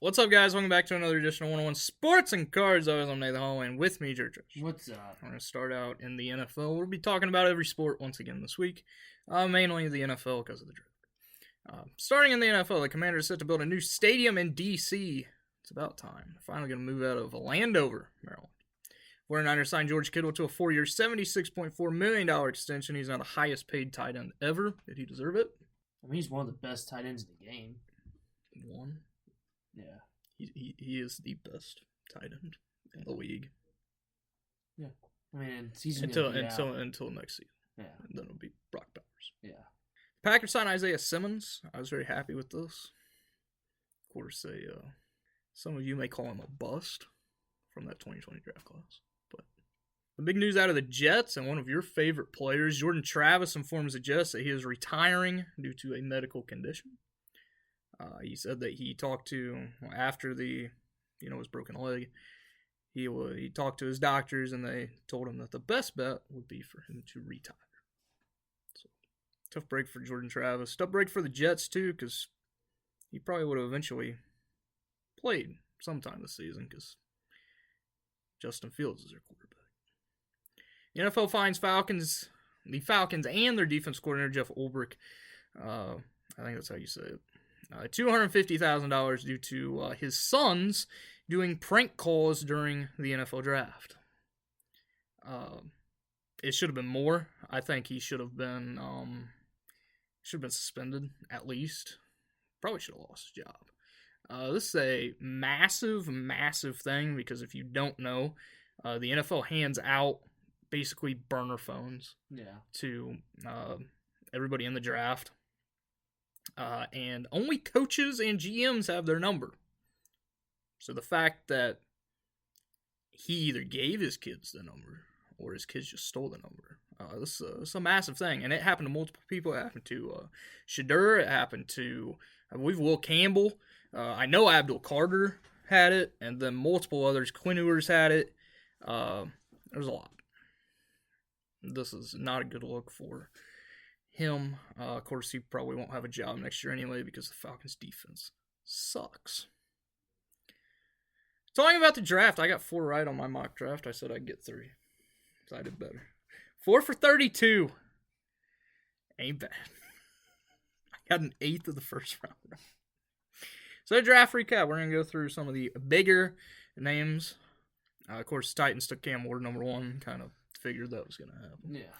What's up, guys? Welcome back to another edition of 101 Sports and Cards. Always, I'm Nathan Holloway, and with me, George. What's up? We're going to start out in the NFL. We'll be talking about every sport once again this week, mainly the NFL because of the draft. Starting in the NFL, the Commanders are set to build a new stadium in D.C. It's about time. They're finally going to move out of Landover, Maryland. 49ers signed George Kittle to a 4-year, $76.4 million extension. He's now the highest paid tight end ever. Did he deserve it? I mean, he's one of the best tight ends in the game. One. Yeah. He is the best tight end in the league. Yeah. I mean, season until next season. Yeah. And then it'll be Brock Bowers. Yeah. Packers signed Isaiah Simmons. I was very happy with this. Of course, some of you may call him a bust from that 2020 draft class. But the big news out of the Jets, and one of your favorite players, Jordan Travis, informs the Jets that he is retiring due to a medical condition. He said that he talked to, after his broken leg, he talked to his doctors, and they told him that the best bet would be for him to retire. So, tough break for Jordan Travis. Tough break for the Jets, too, because he probably would have eventually played sometime this season, because Justin Fields is their quarterback. The NFL fines the Falcons and their defense coordinator, Jeff Ulbrich, I think that's how you say it, $250,000 due to his sons doing prank calls during the NFL draft. It should have been more. I think he should have been suspended at least. Probably should have lost his job. This is a massive, massive thing because if you don't know, the NFL hands out basically burner phones to everybody in the draft. And only coaches and GMs have their number. So the fact that he either gave his kids the number or his kids just stole the number, this is a massive thing. And it happened to multiple people. It happened to Shedeur. It happened to, I believe, Will Campbell. I know Abdul Carter had it. And then multiple others. Quinn Ewers had it. There's a lot. This is not a good look for him. Of course, he probably won't have a job next year anyway because the Falcons' defense sucks. Talking about the draft, I got 4 right on my mock draft. I said I'd get 3. So I did better. 4 for 32. Ain't bad. I got an 8th of the first round. So draft recap. We're going to go through some of the bigger names. Of course, Titans took Cam Ward number 1. Kind of figured that was going to happen. Yeah.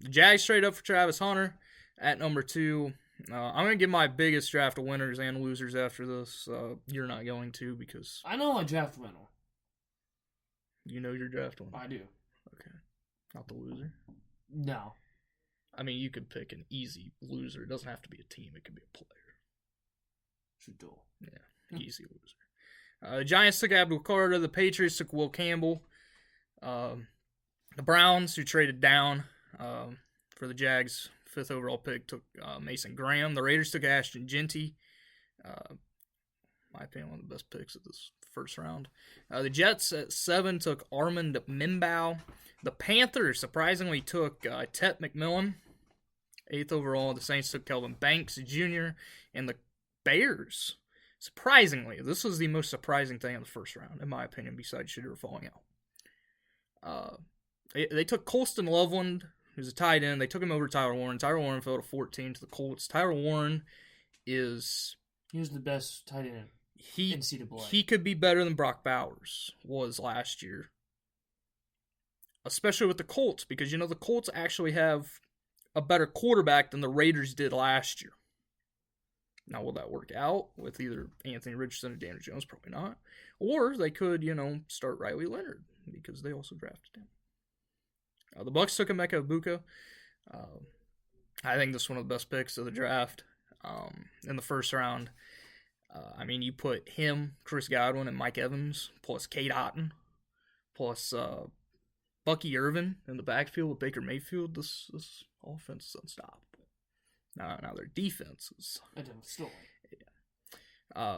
The Jags straight up for Travis Hunter at number 2. I'm going to give my biggest draft of winners and losers after this. You're not going to because... I know my draft winner. You know your draft winner? I do. Okay. Not the loser? No. I mean, you could pick an easy loser. It doesn't have to be a team. It could be a player. Shedeur. Yeah, easy loser. The Giants took Abdul Carter. The Patriots took Will Campbell. The Browns, who traded down for the Jags' 5th overall pick, took Mason Graham. The Raiders took Ashton Genty. My opinion, one of the best picks of this first round. The Jets at 7 took Armand Mimbow. The Panthers, surprisingly, took Tet McMillan, 8th overall. The Saints took Kelvin Banks Jr. And the Bears, surprisingly, this was the most surprising thing in the first round, in my opinion, besides Shedeur falling out. They took Colston Loveland, who's a tight end. They took him over Tyler Warren. Tyler Warren fell to 14 to the Colts. Tyler Warren is... He was the best tight end in NCAA. He could be better than Brock Bowers was last year. Especially with the Colts, because, the Colts actually have a better quarterback than the Raiders did last year. Now, will that work out with either Anthony Richardson or Daniel Jones? Probably not. Or they could, start Riley Leonard, because they also drafted him. The Bucks took Emeka Egbuka. I think this is one of the best picks of the draft in the first round. You put him, Chris Godwin, and Mike Evans, plus Cade Otton, plus Bucky Irvin in the backfield with Baker Mayfield. This offense is unstoppable. Now their defense is...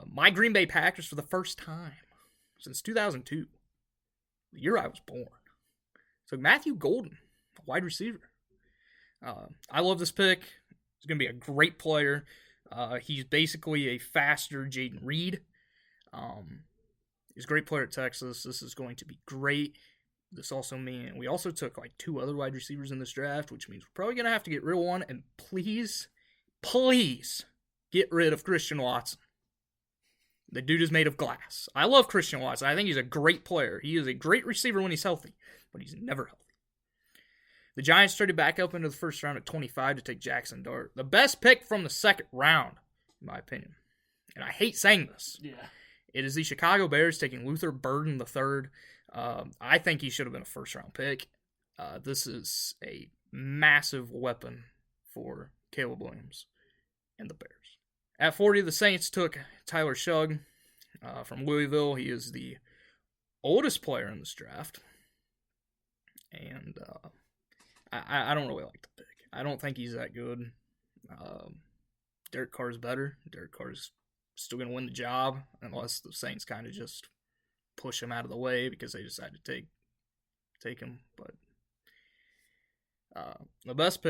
my Green Bay Packers, for the first time since 2002, the year I was born, so Matthew Golden, a wide receiver. I love this pick. He's going to be a great player. He's basically a faster Jaden Reed. He's a great player at Texas. This is going to be great. This also means we also took like 2 other wide receivers in this draft, which means we're probably going to have to get rid of one. And please get rid of Christian Watson. The dude is made of glass. I love Christian Watson. I think he's a great player. He is a great receiver when he's healthy, but he's never healthy. The Giants traded back up into the first round at 25 to take Jackson Dart. The best pick from the second round, in my opinion. And I hate saying this. Yeah. It is the Chicago Bears taking Luther Burden III. I think he should have been a first-round pick. This is a massive weapon for Caleb Williams and the Bears. At 40, the Saints took Tyler Shugg from Louisville. He is the oldest player in this draft. And I don't really like the pick. I don't think he's that good. Derek Carr's better. Derek Carr's still going to win the job unless the Saints kind of just push him out of the way because they decided to take him. But the best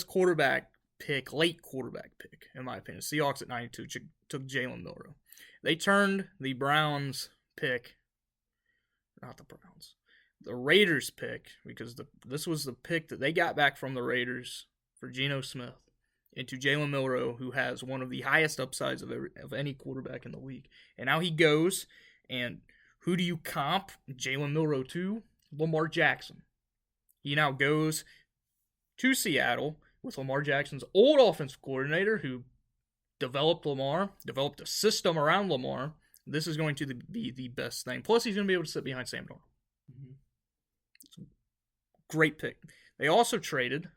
quarterback pick, late quarterback pick, in my opinion, Seahawks at 92 took Jalen Milroe. They turned the Browns pick, not the Browns, the Raiders pick, because this was the pick that they got back from the Raiders for Geno Smith, into Jalen Milroe, who has one of the highest upsides of any quarterback in the league. And now he goes, and who do you comp Jalen Milroe to? Lamar Jackson. He now goes to Seattle with Lamar Jackson's old offensive coordinator who developed a system around Lamar. This is going to be the best thing. Plus, he's going to be able to sit behind Sam Darnold. Mm-hmm. Great pick. They also traded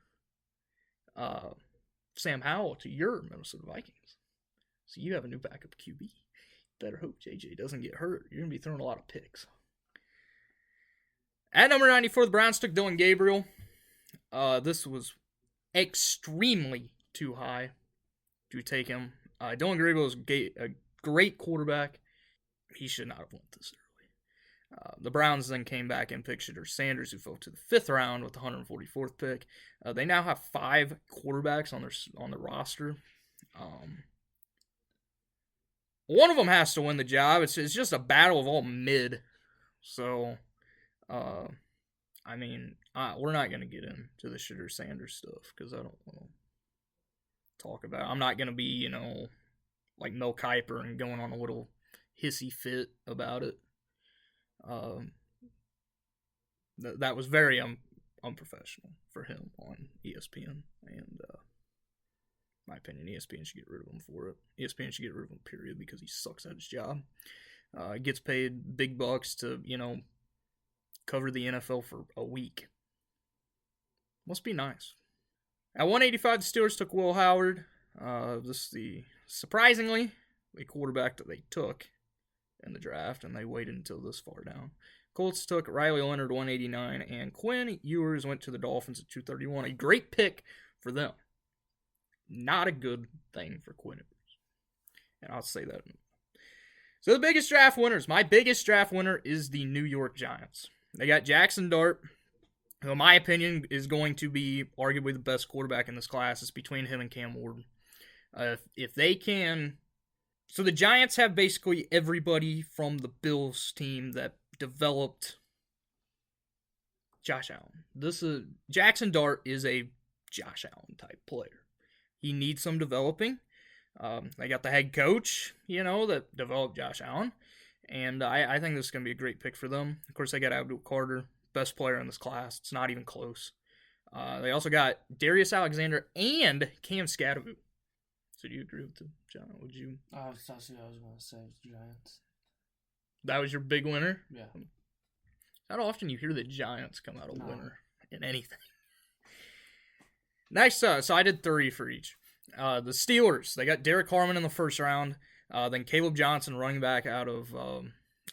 Sam Howell to your Minnesota Vikings. So you have a new backup QB. Better hope JJ doesn't get hurt. You're going to be throwing a lot of picks. At number 94, the Browns took Dylan Gabriel. This was extremely too high to take him. Dylan Gabriel is a great quarterback. He should not have went this early. The Browns then came back and picked Shedeur Sanders, who fell to the 5th round with the 144th pick. They now have 5 quarterbacks on the roster. One of them has to win the job. It's just a battle of all mid. So, we're not going to get into the Shedeur Sanders stuff because I don't want to talk about it. I'm not going to be, like Mel Kiper and going on a little hissy fit about it. That was very unprofessional for him on ESPN, and in my opinion, ESPN should get rid of him for it. ESPN should get rid of him, period, because he sucks at his job. Gets paid big bucks to, cover the NFL for a week. Must be nice. At 185, the Steelers took Will Howard. This is surprisingly, the quarterback that they took in the draft, and they waited until this far down. Colts took Riley Leonard 189, and Quinn Ewers went to the Dolphins at 231. A great pick for them. Not a good thing for Quinn Ewers. And I'll say that. So the biggest draft winners. My biggest draft winner is the New York Giants. They got Jackson Dart, who in my opinion is going to be arguably the best quarterback in this class. It's between him and Cam Ward. If they can... So the Giants have basically everybody from the Bills team that developed Josh Allen. Jackson Dart is a Josh Allen type player. He needs some developing. They got the head coach, that developed Josh Allen. And I think this is going to be a great pick for them. Of course, they got Abdul Carter, best player in this class. It's not even close. They also got Darius Alexander and Cam Scatterboot. So do you agree with John? Would you? That's what I was going to say. Giants. That was your big winner? Yeah. Not often you hear the Giants come out a winner in anything. Next, so I did 30 for each. The Steelers, they got Derek Harmon in the first round. Then Caleb Johnson, running back out of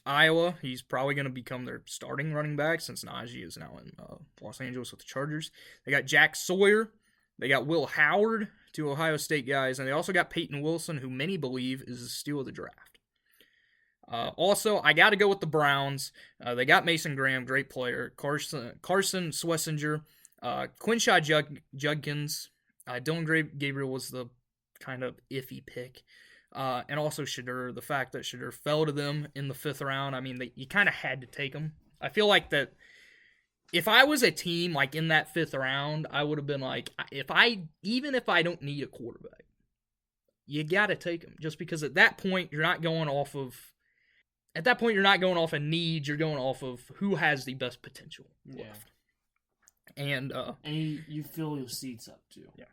Iowa. He's probably going to become their starting running back since Najee is now in Los Angeles with the Chargers. They got Jack Sawyer. They got Will Howard, 2 Ohio State guys. And they also got Peyton Wilson, who many believe is the steal of the draft. Also, I got to go with the Browns. They got Mason Graham, great player. Carson Swessinger. Quinshaw Judkins. Dylan Gabriel was the kind of iffy pick. And also Shedeur, the fact that Shedeur fell to them in the 5th round. I mean, you kind of had to take him. I feel like that if I was a team like in that 5th round, I would have been like, even if I don't need a quarterback, you got to take him. Just because at that point, you're not going off of needs, you're going off of who has the best potential left. And you fill your seats up too. Yeah.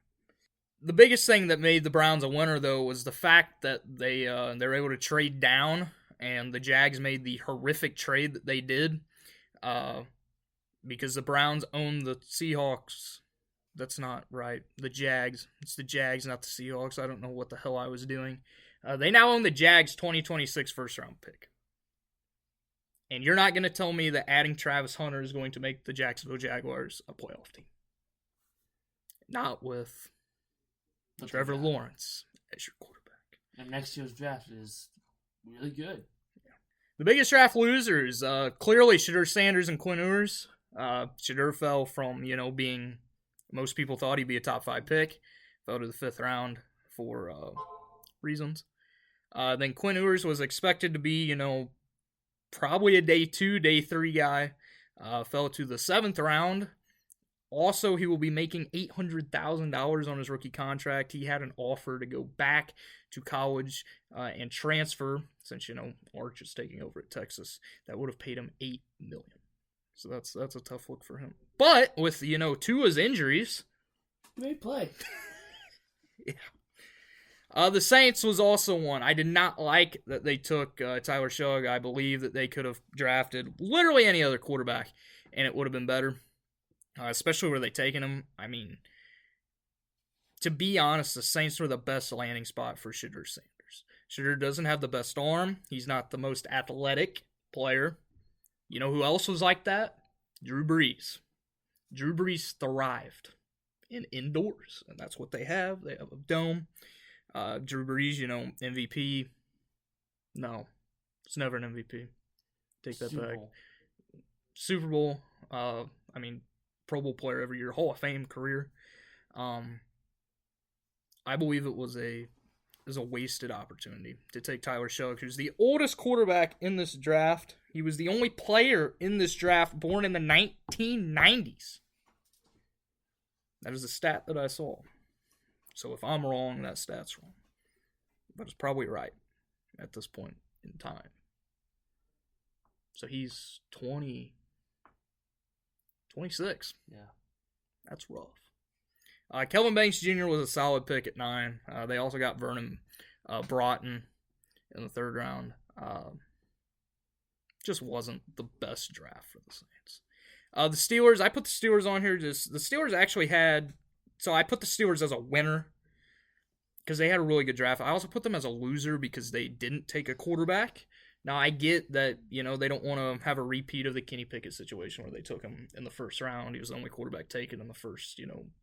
The biggest thing that made the Browns a winner, though, was the fact that they were able to trade down, and the Jags made the horrific trade that they did, because the Browns own the Seahawks. That's not right. The Jags. It's the Jags, not the Seahawks. I don't know what the hell I was doing. They now own the Jags' 2026 first-round pick. And you're not going to tell me that adding Travis Hunter is going to make the Jacksonville Jaguars a playoff team. Not with Trevor Lawrence as your quarterback. And next year's draft is really good. Yeah. The biggest draft losers, clearly Shedeur Sanders and Quinn Ewers. Shedeur fell from, being, most people thought he'd be a top 5 pick. Fell to the 5th round for reasons. Then Quinn Ewers was expected to be, probably a day 2, day 3 guy. Fell to the 7th round. Also, he will be making $800,000 on his rookie contract. He had an offer to go back to college and transfer, since, Arch is taking over at Texas. That would have paid him $8 million. So that's a tough look for him. But with, Tua's injuries, they play. Yeah. The Saints was also one. I did not like that they took Tyler Shugg. I believe that they could have drafted literally any other quarterback, and it would have been better. Especially where they taken him. I mean, to be honest, the Saints were the best landing spot for Shedeur Sanders. Shedeur doesn't have the best arm. He's not the most athletic player. You know who else was like that? Drew Brees. Drew Brees thrived in indoors, and that's what they have. They have a dome. Drew Brees, MVP. No, it's never an MVP. Take that back. Super Bowl. Pro Bowl player every year, Hall of Fame career. I believe it was a wasted opportunity to take Tyler Shugg, who's the oldest quarterback in this draft. He was the only player in this draft born in the 1990s. That is a stat that I saw. So if I'm wrong, that stat's wrong. But it's probably right at this point in time. So he's 26. Yeah. That's rough. Kelvin Banks Jr. was a solid pick at 9. They also got Vernon Broughton in the 3rd round. Just wasn't the best draft for the Saints. The Steelers, I put the Steelers on here. The Steelers actually had... So I put the Steelers as a winner because they had a really good draft. I also put them as a loser because they didn't take a quarterback. Now, I get that, they don't want to have a repeat of the Kenny Pickett situation where they took him in the 1st round. He was the only quarterback taken in the first,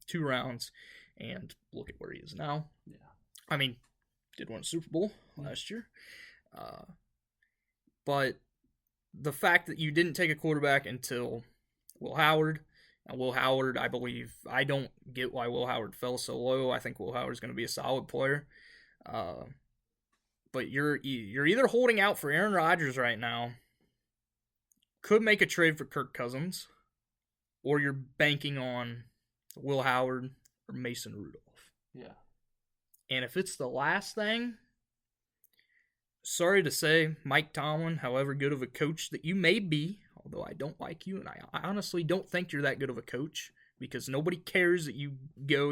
2 rounds. And look at where he is now. Yeah. Did win a Super Bowl last year. But the fact that you didn't take a quarterback until Will Howard, and Will Howard, I don't get why Will Howard fell so low. I think Will Howard's going to be a solid player. But you're either holding out for Aaron Rodgers right now, could make a trade for Kirk Cousins, or you're banking on Will Howard or Mason Rudolph. Yeah. And if it's the last thing, sorry to say, Mike Tomlin, however good of a coach that you may be, although I don't like you, and I honestly don't think you're that good of a coach, because nobody cares that you go,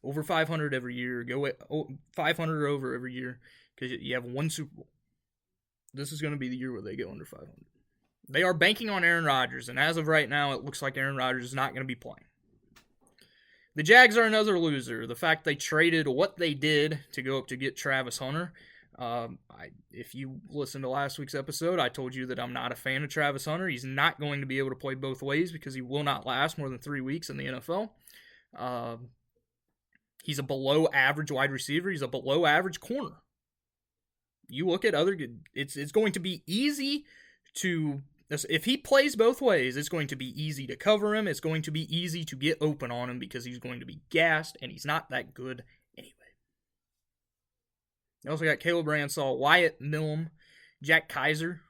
over 500 every year, go 500 or over every year, because you have 1 Super Bowl. This is going to be the year where they go under 500. They are banking on Aaron Rodgers, and as of right now, it looks like Aaron Rodgers is not going to be playing. The Jags are another loser. The fact they traded what they did to go up to get Travis Hunter. If you listened to last week's episode, I told you that I'm not a fan of Travis Hunter. He's not going to be able to play both ways because he will not last more than 3 weeks in the NFL. He's a below average wide receiver. He's a below average corner. You look at it's going to be easy to, if he plays both ways, it's going to be easy to cover him. It's going to be easy to get open on him because he's going to be gassed and he's not that good anyway. They also got Caleb Ransall, Wyatt Millum, Jack Kaiser,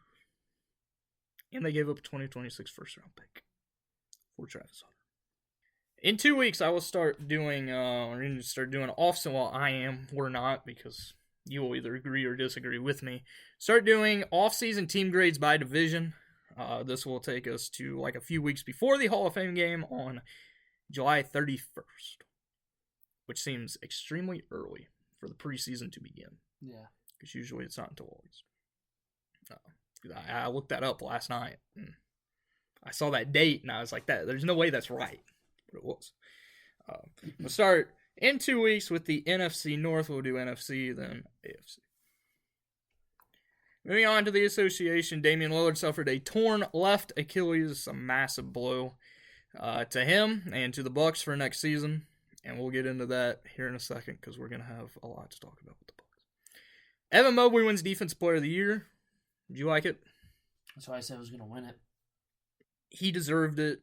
and they gave up a 2026 first-round pick for Travis Hunter. In 2 weeks, I will start doing, off-season. Well, I am, we're not, because you will either agree or disagree with me. Start doing off-season team grades by division. This will take us to like a few weeks before the Hall of Fame game on July 31st, which seems extremely early for the preseason to begin. Yeah. Because usually it's not until August. I looked that up last night. And I saw that date, and I was like, there's no way that's right. But it was. We'll start in 2 weeks with the NFC North. We'll do NFC, then AFC. Moving on to the association, Damian Lillard suffered a torn left Achilles, a massive blow to him and to the Bucks for next season. And we'll get into that here in a second because we're going to have a lot to talk about with the Bucks. Evan Mobley wins Defensive Player of the Year. Did you like it? That's why I said I was going to win it. He deserved it.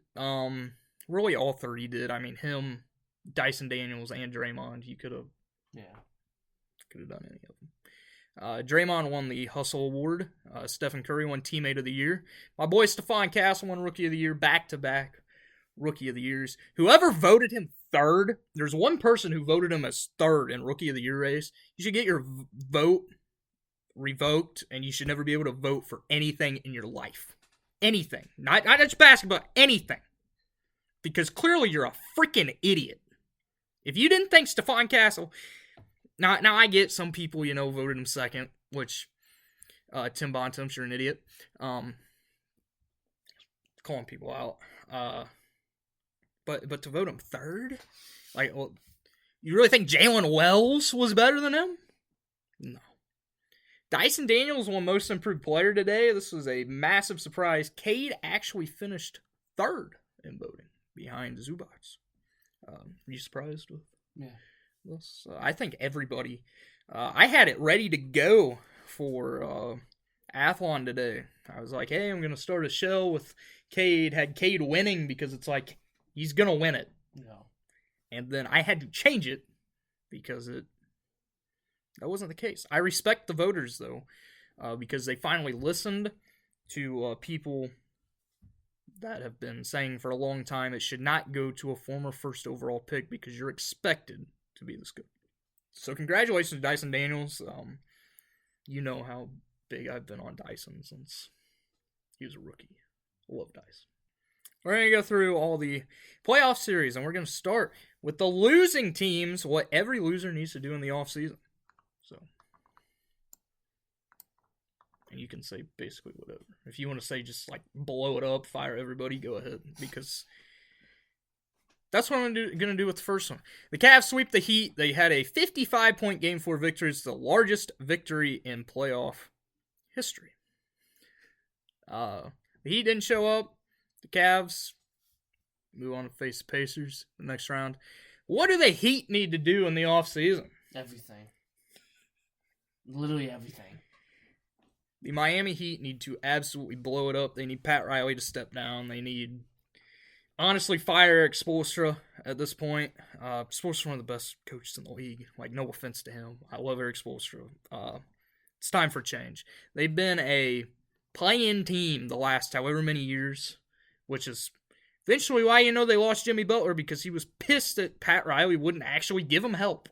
Really, all 30 did. I mean, him, Dyson Daniels, and Draymond. You could have done any of them. Draymond won the Hustle Award. Stephen Curry won Teammate of the Year. My boy Stephon Castle won Rookie of the Year, back-to-back Rookie of the Years. Whoever voted him third, there's one person who voted him as third in Rookie of the Year race. You should get your vote revoked, and you should never be able to vote for anything in your life. Anything. Not just basketball, anything. Because clearly you're a freaking idiot. If you didn't think Stephon Castle... Now I get some people, voted him second, which Tim Bontemps, you're an idiot. Calling people out. But to vote him third? You really think Jalen Wells was better than him? No. Dyson Daniels won Most Improved Player today. This was a massive surprise. Cade actually finished third in voting, behind Zubac. Are you surprised with? Yeah. I think everybody... I had it ready to go for Athlon today. I was like, hey, I'm going to start a show with Cade. Had Cade winning because it's like, he's going to win it. No. And then I had to change it because that wasn't the case. I respect the voters, though, because they finally listened to people that have been saying for a long time it should not go to a former first overall pick because you're expected to be this good. So congratulations to Dyson Daniels. You know how big I've been on Dyson since he was a rookie. Love Dyson. We're going to go through all the playoff series, and we're going to start with the losing teams, what every loser needs to do in the offseason. So, and you can say basically whatever. If you want to say just like blow it up, fire everybody, go ahead, because that's what I'm going to do with the first one. The Cavs sweep the Heat. They had a 55-point Game 4 victory. It's the largest victory in playoff history. The Heat didn't show up. The Cavs move on to face the Pacers the next round. What do the Heat need to do in the offseason? Everything. Literally everything. The Miami Heat need to absolutely blow it up. They need Pat Riley to step down. They need... honestly, fire Eric Spoelstra at this point. Spoelstra's one of the best coaches in the league. Like, no offense to him. I love Eric Spoelstra. It's time for change. They've been a play-in team the last however many years, which is eventually why they lost Jimmy Butler, because he was pissed that Pat Riley wouldn't actually give him help.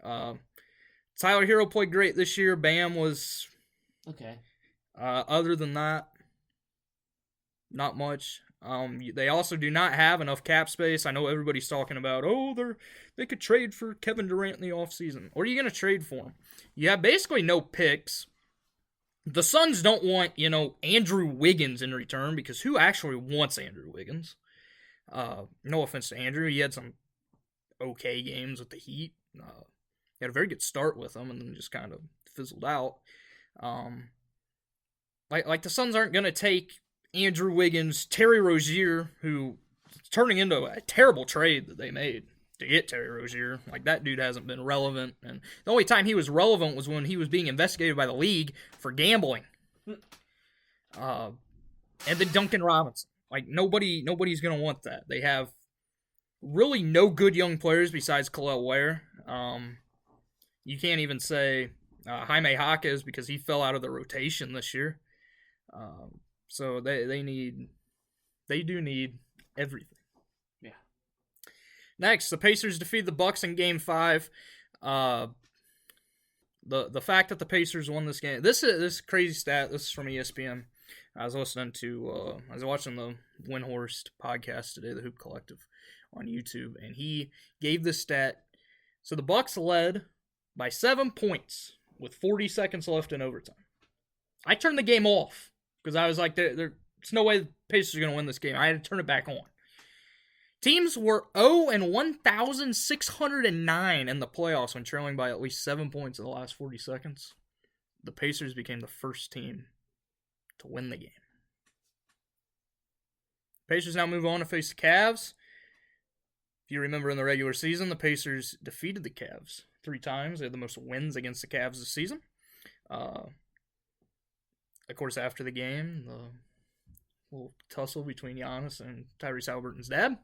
Tyler Hero played great this year. Bam was... okay. Other than that, not much. They also do not have enough cap space. I know everybody's talking about, they could trade for Kevin Durant in the offseason. What are you going to trade for him? You have basically no picks. The Suns don't want, Andrew Wiggins in return, because who actually wants Andrew Wiggins? No offense to Andrew. He had some okay games with the Heat. He had a very good start with them and then just kind of fizzled out. Like the Suns aren't going to take Andrew Wiggins, Terry Rozier, who is turning into a terrible trade that they made to get Terry Rozier. Like, that dude hasn't been relevant. And the only time he was relevant was when he was being investigated by the league for gambling. And then Duncan Robinson. Like, nobody's going to want that. They have really no good young players besides Khalil Ware. You can't even say Jaime Jaquez, because he fell out of the rotation this year. So they do need everything. Yeah. Next, the Pacers defeat the Bucks in Game 5. The fact that the Pacers won this game, this crazy stat. This is from ESPN. I was watching the Windhorst podcast today, the Hoop Collective, on YouTube, and he gave this stat. So the Bucks led by 7 points with 40 seconds left in overtime. I turned the game off because I was like, there's no way the Pacers are going to win this game. I had to turn it back on. Teams were 0-1,609 in the playoffs when trailing by at least 7 points in the last 40 seconds. The Pacers became the first team to win the game. Pacers now move on to face the Cavs. If you remember in the regular season, the Pacers defeated the Cavs 3 times. They had the most wins against the Cavs this season. Of course, after the game, the little tussle between Giannis and Tyrese Halliburton's dad.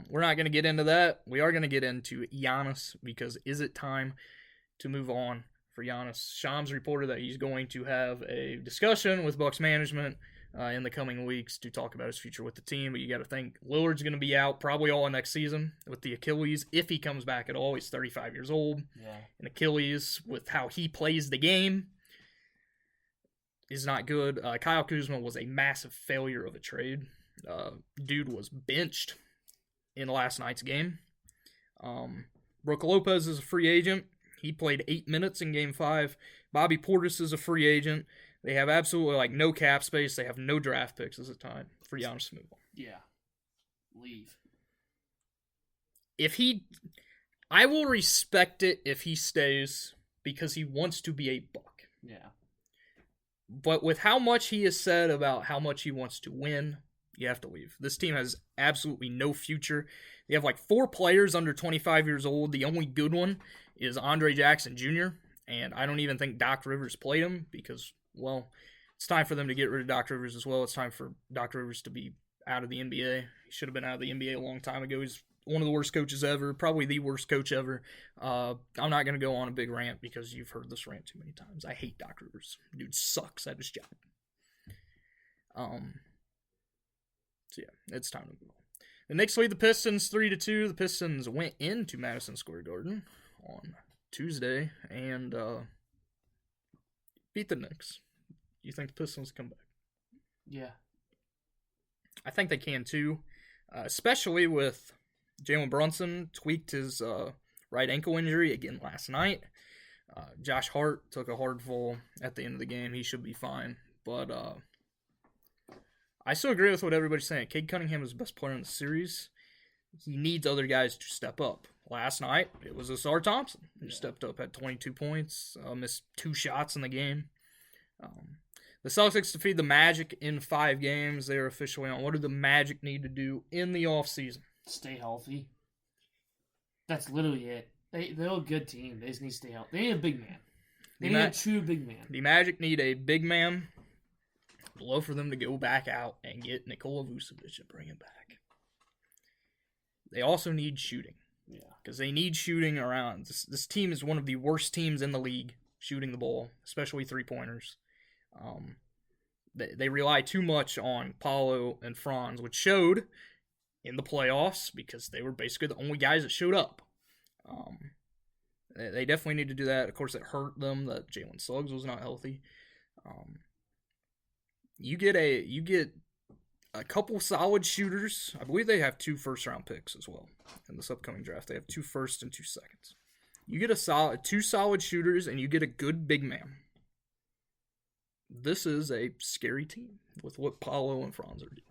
We're not going to get into that. We are going to get into Giannis, because is it time to move on for Giannis? Shams reported that he's going to have a discussion with Bucks management in the coming weeks to talk about his future with the team. But you got to think Lillard's going to be out probably all next season with the Achilles, if he comes back at all. He's 35 years old. Yeah. And Achilles, with how he plays the game, is not good. Kyle Kuzma was a massive failure of a trade. Dude was benched in last night's game. Brook Lopez is a free agent. He played 8 minutes in Game 5. Bobby Portis is a free agent. They have absolutely no cap space. They have no draft picks at the time for Giannis to move on. Yeah. Leave. I will respect it if he stays, because he wants to be a Buck. Yeah. But with how much he has said about how much he wants to win, you have to leave. This team has absolutely no future. They have 4 players under 25 years old. The only good one is Andre Jackson Jr., and I don't even think Doc Rivers played him because, well, it's time for them to get rid of Doc Rivers as well. It's time for Doc Rivers to be out of the NBA. He should have been out of the NBA a long time ago. He's one of the worst coaches ever, probably the worst coach ever. I'm not going to go on a big rant because you've heard this rant too many times. I hate Doc Rivers. Dude sucks at his job. So yeah, it's time to move on. The Knicks lead the Pistons 3-2. The Pistons went into Madison Square Garden on Tuesday and beat the Knicks. Do you think the Pistons come back? Yeah. I think they can too, especially with Jalen Brunson tweaked his right ankle injury again last night. Josh Hart took a hard fall at the end of the game. He should be fine. But I still agree with what everybody's saying. Cade Cunningham is the best player in the series. He needs other guys to step up. Last night, it was Asar Thompson who stepped up, had 22 points, missed 2 shots in the game. The Celtics defeat the Magic in 5 games. They are officially on. What do the Magic need to do in the offseason? Stay healthy. That's literally it. They're a good team. They just need to stay healthy. They need a big man. They need a true big man. The Magic need a big man. I'd love for them to go back out and get Nikola Vucevic and bring him back. They also need shooting. Yeah. Because they need shooting around. This team is one of the worst teams in the league shooting the ball, especially three-pointers. They rely too much on Paulo and Franz, which showed in the playoffs because they were basically the only guys that showed up. They definitely need to do that. Of course, it hurt them that Jalen Suggs was not healthy. You get a couple solid shooters. I believe they have 2 first-round picks as well in this upcoming draft. They have 2 firsts and 2 seconds. You get 2 solid shooters, and you get a good big man. This is a scary team with what Paulo and Franz are doing.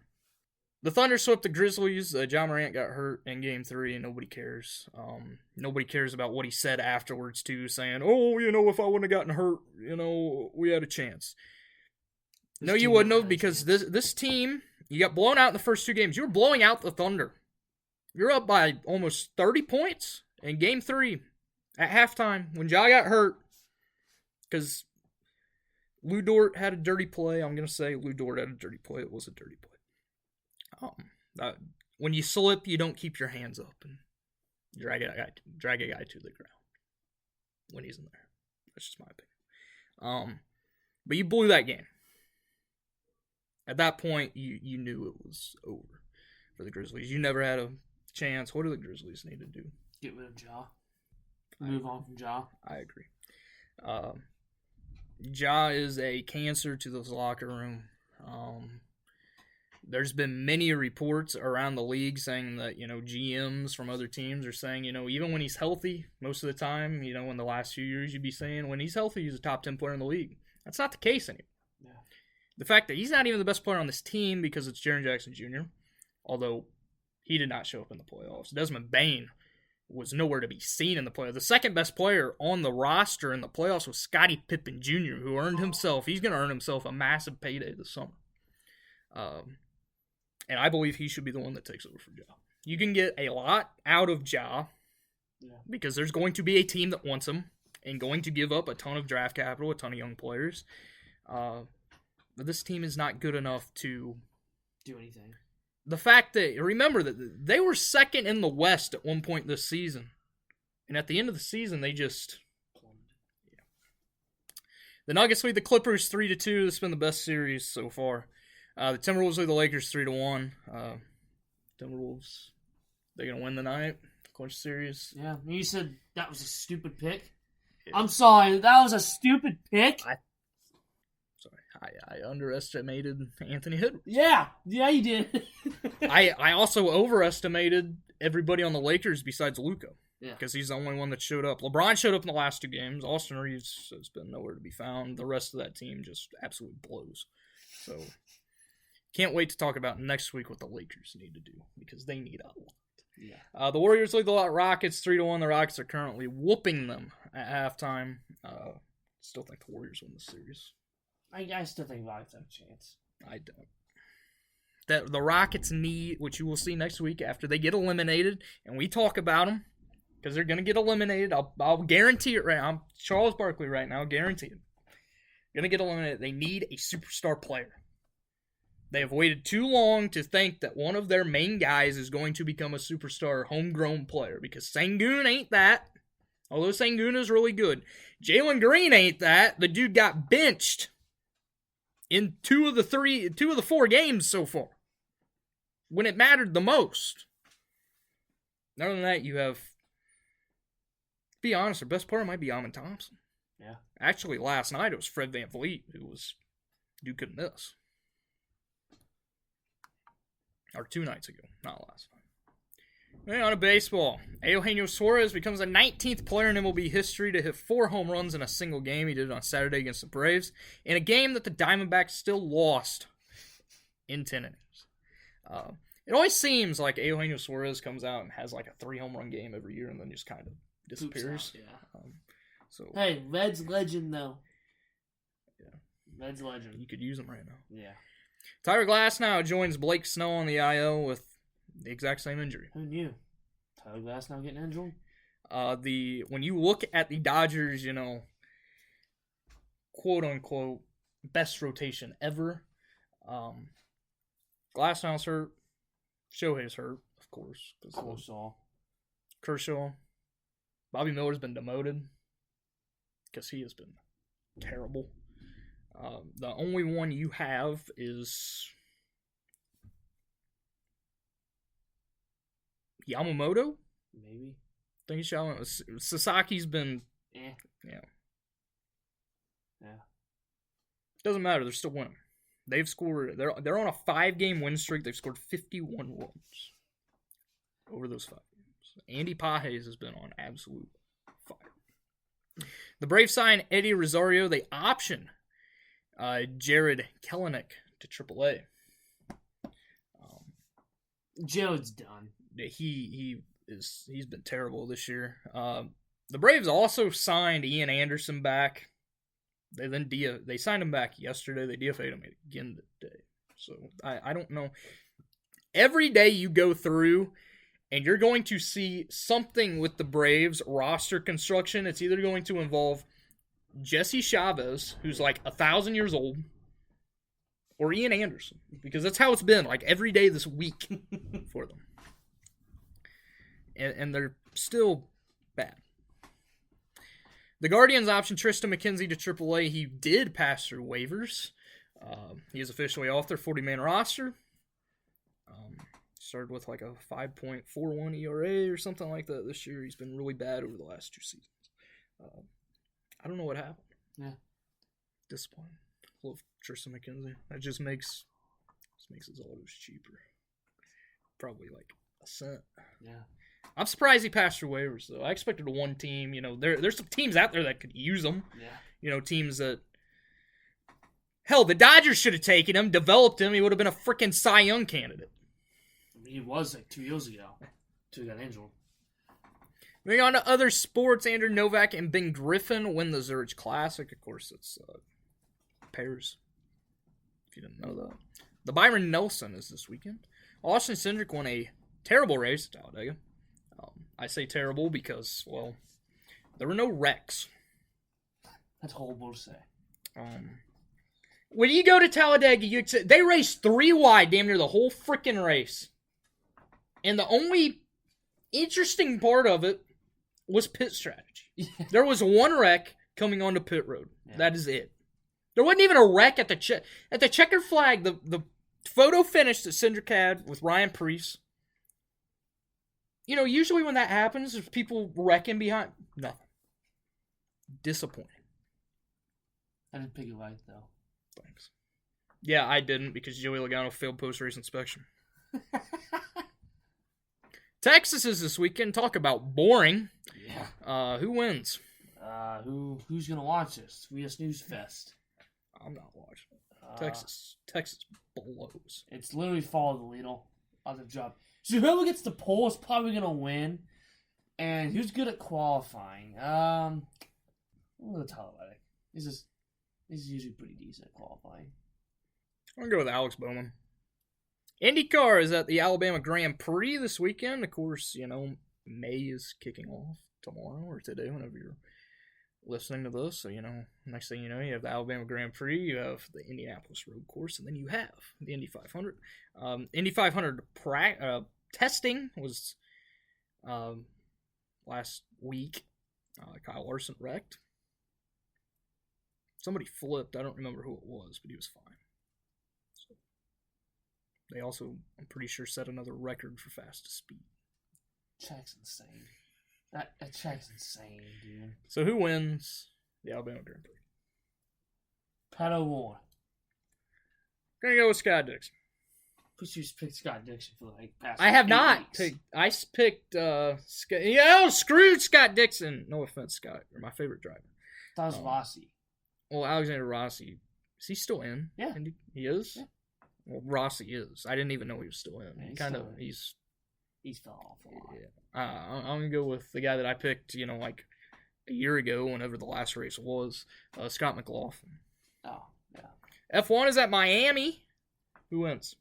The Thunder swept the Grizzlies. Ja Morant got hurt in Game 3, and nobody cares. Nobody cares about what he said afterwards, too, saying, if I wouldn't have gotten hurt, we had a chance. No, you wouldn't have, because this team, you got blown out in the first 2 games. You were blowing out the Thunder. You're up by almost 30 points in Game 3 at halftime when Ja got hurt because Lou Dort had a dirty play. I'm going to say Lou Dort had a dirty play. It was a dirty play. When you slip, you don't keep your hands up and drag a guy to the ground when he's in there. That's just my opinion. But you blew that game. At that point, you knew it was over for the Grizzlies. You never had a chance. What do the Grizzlies need to do? Get rid of Ja. Move on from Ja. I agree. Ja is a cancer to this locker room. There's been many reports around the league saying that, GMs from other teams are saying, even when he's healthy, most of the time, in the last few years, you'd be saying when he's healthy, he's a top 10 player in the league. That's not the case anymore. Yeah. The fact that he's not even the best player on this team because it's Jaren Jackson Jr., although he did not show up in the playoffs. Desmond Bane was nowhere to be seen in the playoffs. The second best player on the roster in the playoffs was Scottie Pippen Jr., who he's going to earn himself a massive payday this summer. And I believe he should be the one that takes over for Ja. You can get a lot out of Ja because there's going to be a team that wants him and going to give up a ton of draft capital, a ton of young players. But this team is not good enough to do anything. The fact that, remember that they were second in the West at one point this season. And at the end of the season, they just plummeted. Yeah. The Nuggets lead the Clippers 3-2. This has been the best series so far. The Timberwolves lead the Lakers 3-1. Timberwolves, they're going to win tonight. Clinch series. Yeah, you said that was a stupid pick. Yeah. I'm sorry, that was a stupid pick. I underestimated Anthony Edwards. Yeah, you did. I also overestimated everybody on the Lakers besides Luka. Yeah. Because he's the only one that showed up. LeBron showed up in the last two games. Austin Reeves has been nowhere to be found. The rest of that team just absolutely blows. So, can't wait to talk about next week what the Lakers need to do. Because they need a lot. Yeah. The Warriors lead the Rockets 3-1. The Rockets are currently whooping them at halftime. Still think the Warriors win this series. I still think Rockets have a chance. I don't. The Rockets need, which you will see next week after they get eliminated, and we talk about them, because they're going to get eliminated. I'll guarantee it right now. I'm Charles Barkley right now. Guarantee it. Going to get eliminated. They need a superstar player. They have waited too long to think that one of their main guys is going to become a superstar homegrown player, because Sengun ain't that. Although Sengun is really good. Jalen Green ain't that. The dude got benched in two of the 4 games so far, when it mattered the most. Other than that, you have, to be honest, their best player might be Amin Thompson. Yeah. Actually, last night it was Fred VanVleet, dude couldn't miss. Or 2 nights ago, not last night. On to baseball. Eugenio Suarez becomes the 19th player in MLB history to hit 4 home runs in a single game. He did it on Saturday against the Braves, in a game that the Diamondbacks still lost in 10 innings. It always seems like Eugenio Suarez comes out and has like a 3 home run game every year and then just kind of disappears. Out, yeah. Hey, Reds legend though. Yeah. Reds legend. You could use him right now. Yeah. Tyler Glasnow joins Blake Snow on the IL with the exact same injury. Who knew? Tyler Glasnow getting injured? When you look at the Dodgers, quote unquote best rotation ever, Glasnow's hurt. Shohei's hurt, of course. Kershaw. Bobby Miller's been demoted because he has been terrible. The only one you have is Yamamoto? Maybe. I think he's Yamamoto. Sasaki's been... Yeah. Doesn't matter. They're still winning. They've scored... They're on a 5-game win streak. They've scored 51 runs over those 5 games. Andy Pages has been on absolute fire. The Braves sign Eddie Rosario. They option Jared Kelenic to AAA. Jared's done. He's been terrible this year. The Braves also signed Ian Anderson back. They signed him back yesterday. They DFA'd him again today. So I don't know. Every day you go through and you're going to see something with the Braves roster construction. It's either going to involve Jesse Chavez, who's like 1,000 years old, or Ian Anderson, because that's how it's been like every day this week for them. And they're still bad. The Guardians optioned Tristan McKenzie to AAA. He did pass through waivers. He is officially off their 40-man roster. Started with like a 5.41 ERA or something like that this year. He's been really bad over the last 2 seasons. I don't know what happened. Yeah. Disappointing. Love Tristan McKenzie. That just makes his autos cheaper. Probably like a cent. Yeah. I'm surprised he passed through waivers, though. I expected a one team. There's some teams out there that could use him. Yeah. Teams that... Hell, the Dodgers should have taken him, developed him. He would have been a freaking Cy Young candidate. He was like 2 years ago. Until he got injured. Moving on to other sports, Andrew Novak and Ben Griffin win the Zurich Classic. Of course, it's pairs, if you didn't know that. The Byron Nelson is this weekend. Austin Cindric won a terrible race at Talladega. I say terrible because, well, there were no wrecks. That's horrible to say. When you go to Talladega, they raced 3 wide damn near the whole freaking race. And the only interesting part of it was pit strategy. There was 1 wreck coming onto pit road. Yeah. That is it. There wasn't even a wreck at the checkered flag. The photo finish that Cindric had with Ryan Preece. Usually when that happens, there's people wrecking behind. Nothing. Disappointing. I didn't pick it right, though. Thanks. Yeah, I didn't because Joey Logano failed post-race inspection. Texas is this weekend. Talk about boring. Yeah. Who wins? Who's gonna watch this? We a snooze fest. I'm not watching. Texas blows. It's literally follow the leader of the job. So whoever gets the pole is probably gonna win. And who's good at qualifying? I'm gonna tell about it. He's usually pretty decent at qualifying. I'm gonna go with Alex Bowman. IndyCar is at the Alabama Grand Prix this weekend. Of course, May is kicking off tomorrow or today, whenever you're listening to this. So, next thing you know, you have the Alabama Grand Prix, you have the Indianapolis Road Course, and then you have the Indy 500. Indy 500 testing was last week. Kyle Larson wrecked. Somebody flipped. I don't remember who it was, but he was fine. So, they also, I'm pretty sure, set another record for fastest speed. Track's insane. That track's insane, dude. So who wins the Alabama Grand Prix? Pat O'Ward. Gonna go with Scott Dixon. Push you picked Scott Dixon for like past. I have not weeks. I picked Scott. Screw Scott Dixon. No offense, Scott. You're my favorite driver. That was Rossi. Well, Alexander Rossi. Is he still in? Yeah. He is? Yeah. Well, Rossi is. I didn't even know he was still in. Yeah, He's fell off a lot. Yeah. I'm going to go with the guy that I picked, like a year ago, whenever the last race was, Scott McLaughlin. Oh, yeah. F1 is at Miami. Who wins?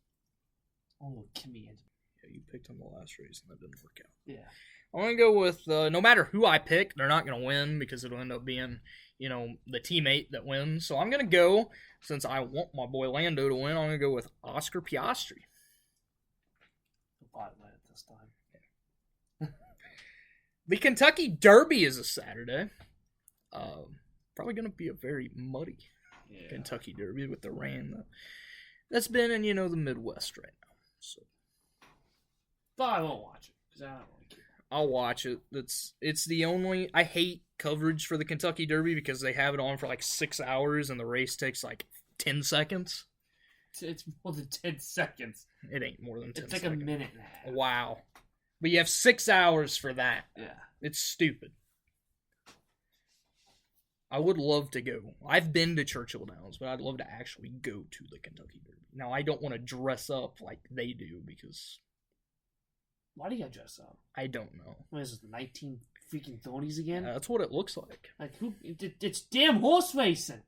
Oh, Kimmy. Yeah, you picked him the last race, and that didn't work out. Yeah. I'm going to go with, no matter who I pick, they're not going to win because it'll end up being, the teammate that wins. So I'm going to go, since I want my boy Lando to win, I'm going to go with Oscar Piastri. He'll probably win it this time. The Kentucky Derby is a Saturday. Probably going to be a very muddy Kentucky Derby with the rain that's been in, the Midwest right now. So, but I won't watch it because I don't really care. I'll watch it. It's the only. I hate coverage for the Kentucky Derby because they have it on for like 6 hours and the race takes like 10 seconds. It's more than 10 seconds. It ain't more than 10 seconds. It's like a minute and a half. Wow. But you have 6 hours for that. Yeah. It's stupid. I would love to go. I've been to Churchill Downs, but I'd love to actually go to the Kentucky Derby. Now, I don't want to dress up like they do because... Why do you gotta dress up? I don't know. What is this, 19 freaking 30s again? That's what it looks like. Like, it's damn horse racing.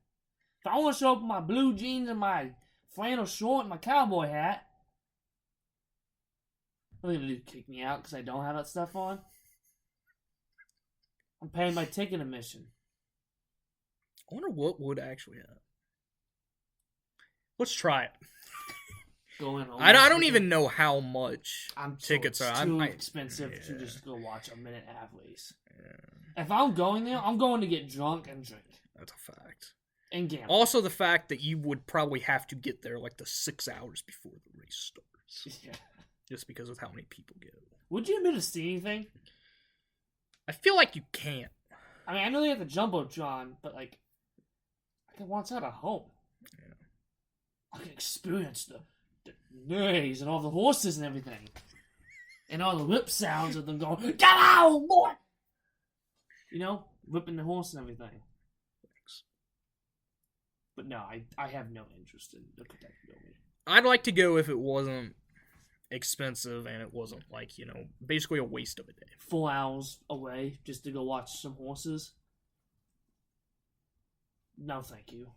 If I want to show up in my blue jeans and my flannel short and my cowboy hat, what are they gonna do, kick me out because I don't have that stuff on? I'm paying my ticket admission. I wonder what would actually happen. Let's try it. going. I don't even know how much tickets are. It's too expensive to just go watch a minute and a half race. Yeah. If I'm going there, I'm going to get drunk and drink. That's a fact. And gamble. Also, the fact that you would probably have to get there like the 6 hours before the race starts. Yeah. Just because of how many people go. Would you admit to see anything? I feel like you can't. I mean, I know they have the Jumbotron, but like, I can watch that at home. Yeah. I can experience the neighs and all the horses and everything. And all the whip sounds of them going, "Get out, boy!" You know, whipping the horse and everything. But no, I have no interest in the Kentucky Derby. I'd like to go if it wasn't expensive and it wasn't like, basically a waste of a day. 4 hours away just to go watch some horses? No, thank you.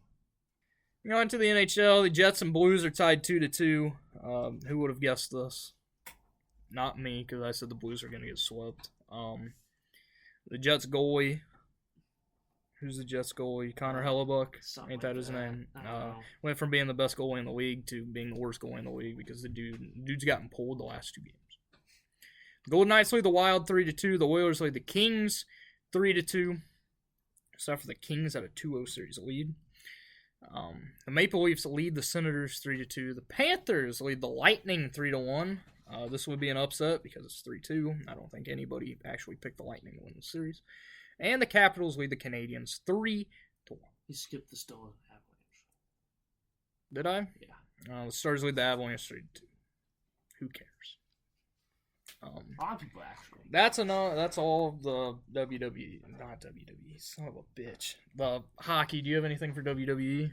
On to the NHL. The Jets and Blues are tied 2-2. Who would have guessed this? Not me, because I said the Blues are going to get swept. The Jets goalie. Who's the Jets goalie? Connor Hellebuck. Ain't that his name? Went from being the best goalie in the league to being the worst goalie in the league because the dude's gotten pulled the last 2 games. The Golden Knights lead the Wild 3-2. The Oilers lead the Kings 3-2. Except for the Kings at a 2-0 series lead. The Maple Leafs lead the Senators 3-2. The Panthers lead the Lightning 3-1. This would be an upset because it's 3-2. I don't think anybody actually picked the Lightning to win the series. And the Capitals lead the Canadiens 3-1. You skipped the Stars and Avalanche. Did I? Yeah. The Stars lead the Avalanche 3-2. Who cares? A lot of people actually. That's all of the WWE. Not WWE. Son of a bitch. The hockey. Do you have anything for WWE?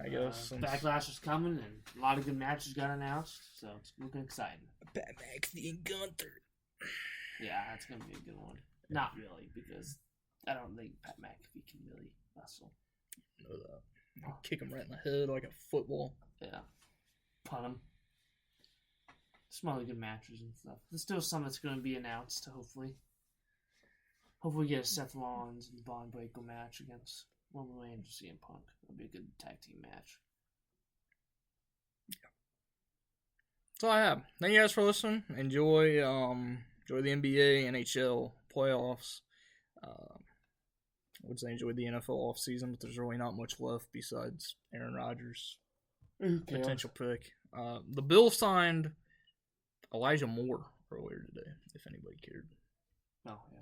I guess. Backlash is coming, and a lot of good matches got announced, so it's looking exciting. Pat McAfee and Gunther. Yeah, that's gonna be a good one. Not really, because I don't think Pat McAfee can really wrestle. Know that. Kick him right in the head like a football. Yeah. Punt him. Some other good matches and stuff. There's still some that's going to be announced, hopefully. Hopefully we get a Seth Rollins and Braun Breaker match against Roman Reigns and CM Punk. That'll be a good tag team match. Yeah. That's all I have. Thank you guys for listening. Enjoy the NBA, NHL playoffs. I would say enjoy the NFL offseason, but there's really not much left besides Aaron Rodgers' potential pick. The Bills signed Elijah Moore earlier today, if anybody cared. Oh, yeah.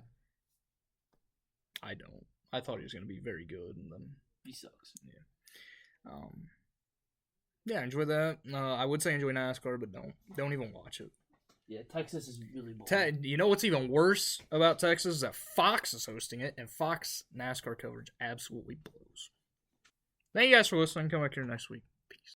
I don't. I thought he was going to be very good, and then he sucks. Yeah. Yeah, enjoy that. I would say enjoy NASCAR, but don't even watch it. Yeah, Texas is really boring. You know what's even worse about Texas is that Fox is hosting it, and Fox NASCAR coverage absolutely blows. Thank you guys for listening. Come back here next week.